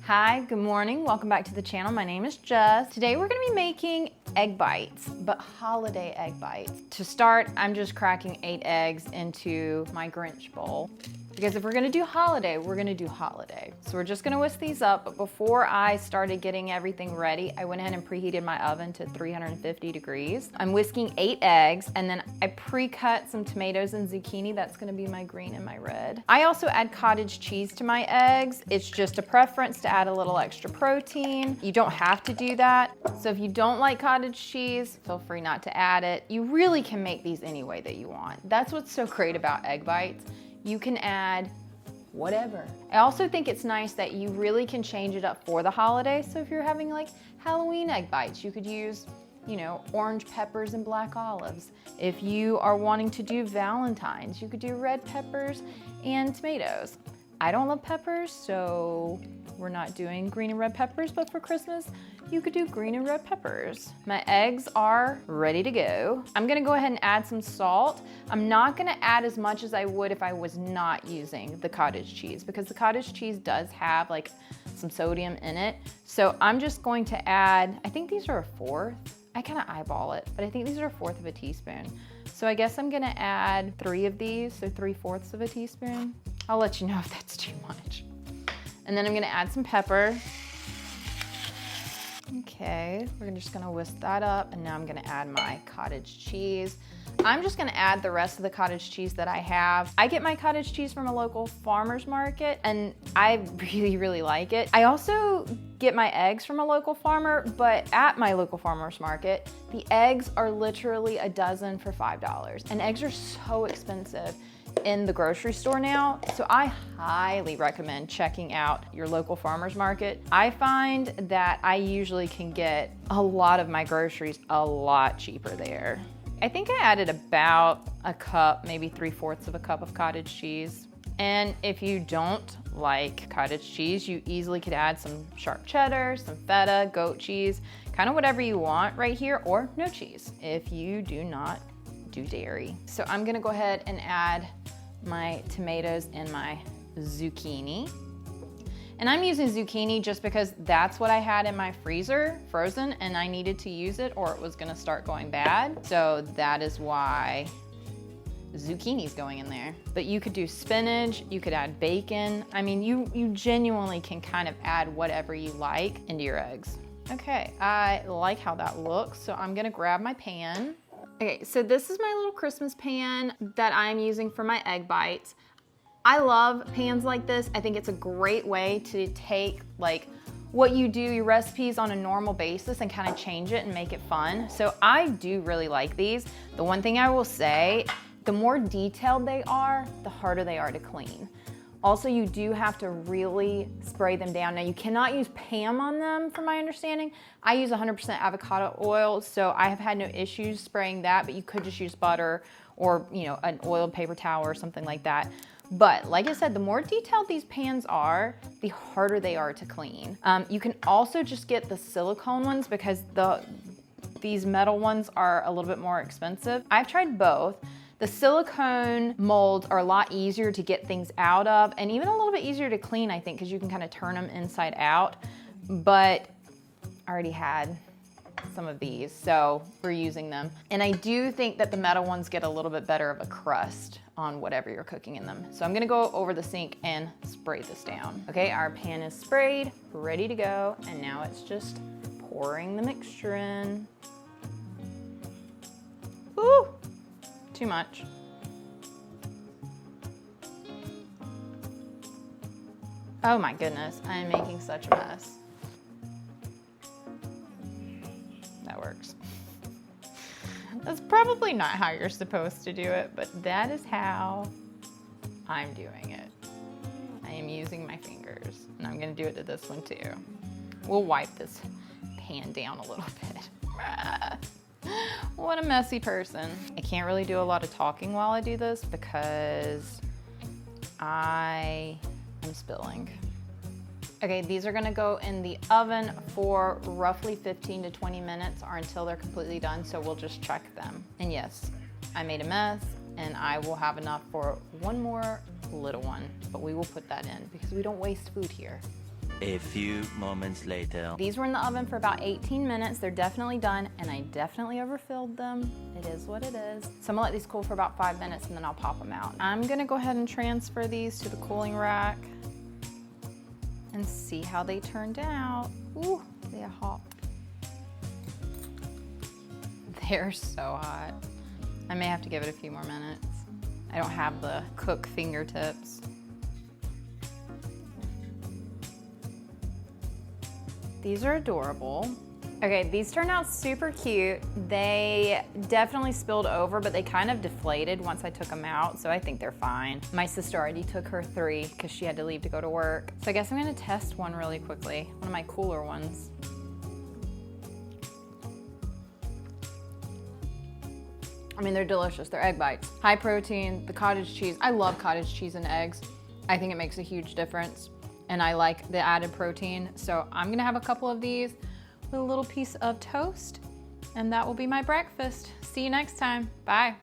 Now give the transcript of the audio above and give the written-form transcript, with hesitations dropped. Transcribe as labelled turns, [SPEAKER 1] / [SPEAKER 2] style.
[SPEAKER 1] Hi, good morning. Welcome back to the channel. My name is Jess. Today we're gonna be making egg bites, but holiday egg bites. To start, I'm just cracking 8 eggs into my Grinch bowl. Because if we're gonna do holiday, we're gonna do holiday. So we're just gonna whisk these up, but before I started getting everything ready, I went ahead and preheated my oven to 350 degrees. I'm whisking 8 eggs, and then I pre-cut some tomatoes and zucchini. That's gonna be my green and my red. I also add cottage cheese to my eggs. It's just a preference to add a little extra protein. You don't have to do that. So if you don't like cottage cheese, feel free not to add it. You really can make these any way that you want. That's what's so great about egg bites. You can add whatever. I also think it's nice that you really can change it up for the holiday. So if you're having like Halloween egg bites, you could use, orange peppers and black olives. If you are wanting to do Valentine's, you could do red peppers and tomatoes. I don't love peppers, so we're not doing green and red peppers, but for Christmas, you could do green and red peppers. My eggs are ready to go. I'm gonna go ahead and add some salt. I'm not gonna add as much as I would if I was not using the cottage cheese, because the cottage cheese does have like some sodium in it. So I'm just going to add, I think these are a 1/4. I kind of eyeball it, but I think these are a 1/4 of a teaspoon. So I guess I'm gonna add 3 of these, so 3/4 of a teaspoon. I'll let you know if that's too much. And then I'm gonna add some pepper. Okay, we're just gonna whisk that up, and now I'm gonna add my cottage cheese. I'm just gonna add the rest of the cottage cheese that I have. I get my cottage cheese from a local farmer's market, and I really, really like it. I also get my eggs from a local farmer, but at my local farmer's market, the eggs are literally a dozen for $5, and eggs are so expensive in the grocery store now. So I highly recommend checking out your local farmer's market. I find that I usually can get a lot of my groceries a lot cheaper there. I think I added about a cup, maybe 3/4 of a cup of cottage cheese. And if you don't like cottage cheese, you easily could add some sharp cheddar, some feta, goat cheese, kind of whatever you want right here, or no cheese if you do not do dairy. So I'm gonna go ahead and add my tomatoes and my zucchini. And I'm using zucchini just because that's what I had in my freezer, frozen, and I needed to use it or it was gonna start going bad. So that is why zucchini's going in there. But you could do spinach, you could add bacon. I mean, you genuinely can kind of add whatever you like into your eggs. Okay, I like how that looks, so I'm gonna grab my pan. Okay, so this is my little Christmas pan that I'm using for my egg bites. I love pans like this. I think it's a great way to take like what you do, your recipes on a normal basis, and kind of change it and make it fun. So I do really like these. The one thing I will say, the more detailed they are, the harder they are to clean. Also, you do have to really spray them down. Now, you cannot use Pam on them, from my understanding. I use 100% avocado oil, so I have had no issues spraying that, but you could just use butter or, an oiled paper towel or something like that. But like I said, the more detailed these pans are, the harder they are to clean. You can also just get the silicone ones because these metal ones are a little bit more expensive. I've tried both. The silicone molds are a lot easier to get things out of, and even a little bit easier to clean, I think, because you can kind of turn them inside out. But I already had some of these, so we're using them. And I do think that the metal ones get a little bit better of a crust on whatever you're cooking in them. So I'm gonna go over the sink and spray this down. Okay, our pan is sprayed, ready to go, and now it's just pouring the mixture in. Ooh! Too much. Oh my goodness, I am making such a mess. That works. That's probably not how you're supposed to do it, but that is how I'm doing it. I am using my fingers, and I'm gonna do it to this one too. We'll wipe this pan down a little bit. What a messy person. I can't really do a lot of talking while I do this because I am spilling. Okay, these are gonna go in the oven for roughly 15 to 20 minutes or until they're completely done, so we'll just check them. And yes, I made a mess, and I will have enough for one more little one, but we will put that in because we don't waste food here.
[SPEAKER 2] A few moments later.
[SPEAKER 1] These were in the oven for about 18 minutes. They're definitely done, and I definitely overfilled them. It is what it is. So I'm gonna let these cool for about 5 minutes and then I'll pop them out. I'm gonna go ahead and transfer these to the cooling rack and see how they turned out. Ooh, they are hot. They're so hot. I may have to give it a few more minutes. I don't have the cook fingertips. These are adorable. Okay, these turned out super cute. They definitely spilled over, but they kind of deflated once I took them out, so I think they're fine. My sister already took her 3 because she had to leave to go to work. So I guess I'm gonna test one really quickly, one of my cooler ones. I mean, they're delicious. They're egg bites. High protein, the cottage cheese. I love cottage cheese and eggs. I think it makes a huge difference. And I like the added protein. So I'm gonna have a couple of these with a little piece of toast, and that will be my breakfast. See you next time. Bye.